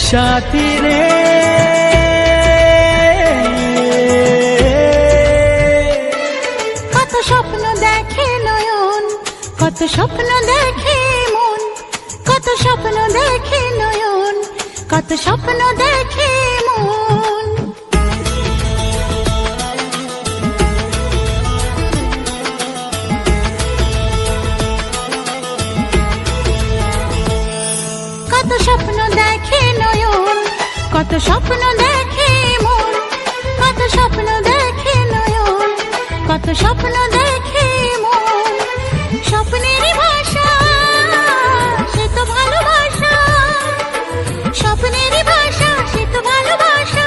সাথী রে কত স্বপ্ন দেখে নয়ন, কত স্বপ্ন দেখে মন, কত স্বপ্ন দেখে নয়ন, কত স্বপ্ন দেখে মন। কত স্বপ্ন দেখে নয়ন, কত স্বপ্ন দেখে মন, কত স্বপ্ন দেখে নয়ন, কত স্বপ্ন দেখে মন। স্বপ্নেরই ভাষা সে তো ভালোবাসা, স্বপ্নেরই ভাষা সে তো ভালোবাসা,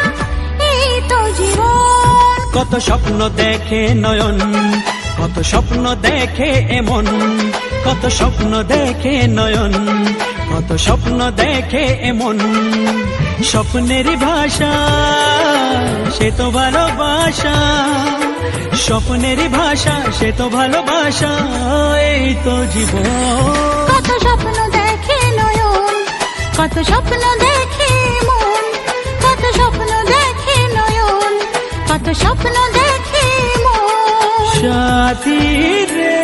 এই তো জীবন। কত স্বপ্ন দেখে নয়ন, কত স্বপ্ন দেখে এমন, কত স্বপ্ন দেখে নয়ন, কত স্বপ্ন দেখে এমন। স্বপ্নেরই ভাষা সে তো ভালোবাসা, স্বপ্নেরই ভাষা সে তো ভালোবাসা, এই তো জীবন। কত স্বপ্ন দেখে নয়ন, কত স্বপ্ন দেখে মন, কত স্বপ্ন দেখে নয়ন, কত স্বপ্ন দেখে মন। সাথী রে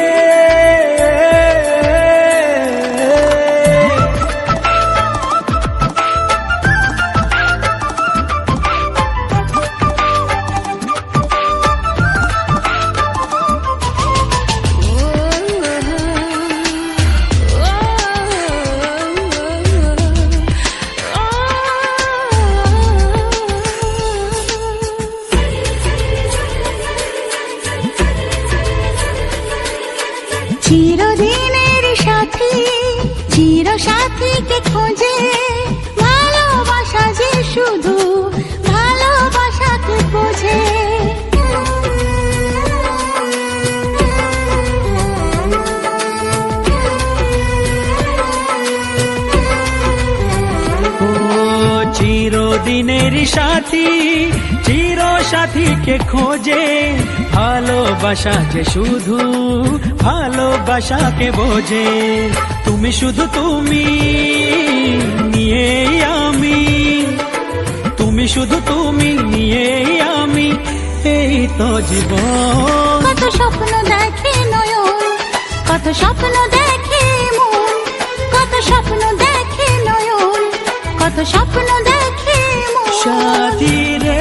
চিরদিনের সাথী, চির সাথীকে খোঁজে, ভালোবাসা যে শুধু ভালোবাসাকে বোঝে। চিরদিনের সাথী, চির সাথীকে খোঁজে, ভালোবাসা যে শুধু ভালোবাসাকে বোঝে। তুমি শুধু তুমি নিয়ে আমি, তুমি শুধু তুমি নিয়ে আমি, এই তো জীবন। কত স্বপ্ন দেখে নয়ন, কত স্বপ্ন দেখে মন, কত স্বপ্ন দেখে নয়ন, কত স্বপ্ন দেখে মন। সাথী রে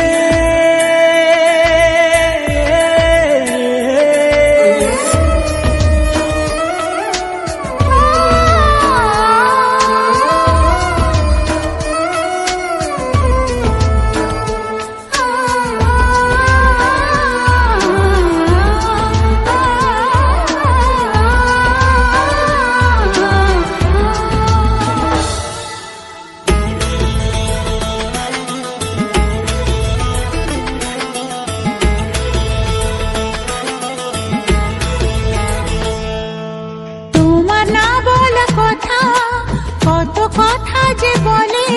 কত কথা যে বলে,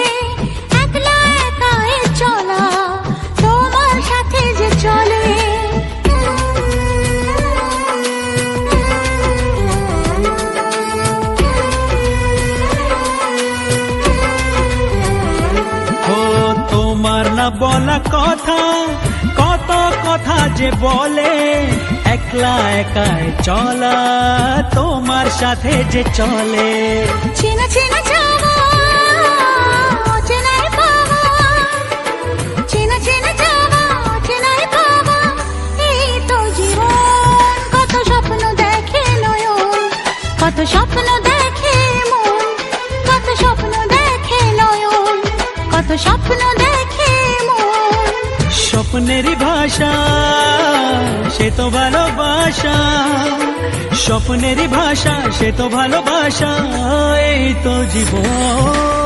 একলা একাই চলা তোমার সাথে যে চলে। ও তোমার না বলা কথা, কত কথা যে বলে, একলা একাই চলা তোমার সাথে যে চলে। চেনা চেনা যাওয়া অচেনাই পাওয়া, চেনা চেনা যাওয়া অচেনাই পাওয়া, এই তো জীবন। কত স্বপ্ন দেখে নয়ন, কত স্বপ্ন দেখে মন, কত স্বপ্ন দেখে নয়ন, কত স্বপ্ন দেখে মন। স্বপ্নেরই ভাষা সে তো ভালোবাসা, স্বপ্নেরই ভাষা সে তো ভালোবাসা, এই তো জীবন।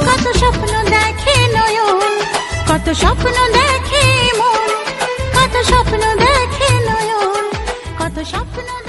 কত স্বপ্ন দেখে নয়ন, কত স্বপ্ন দেখে মন, কত স্বপ্ন দেখে নয়ন, স্বপ্ন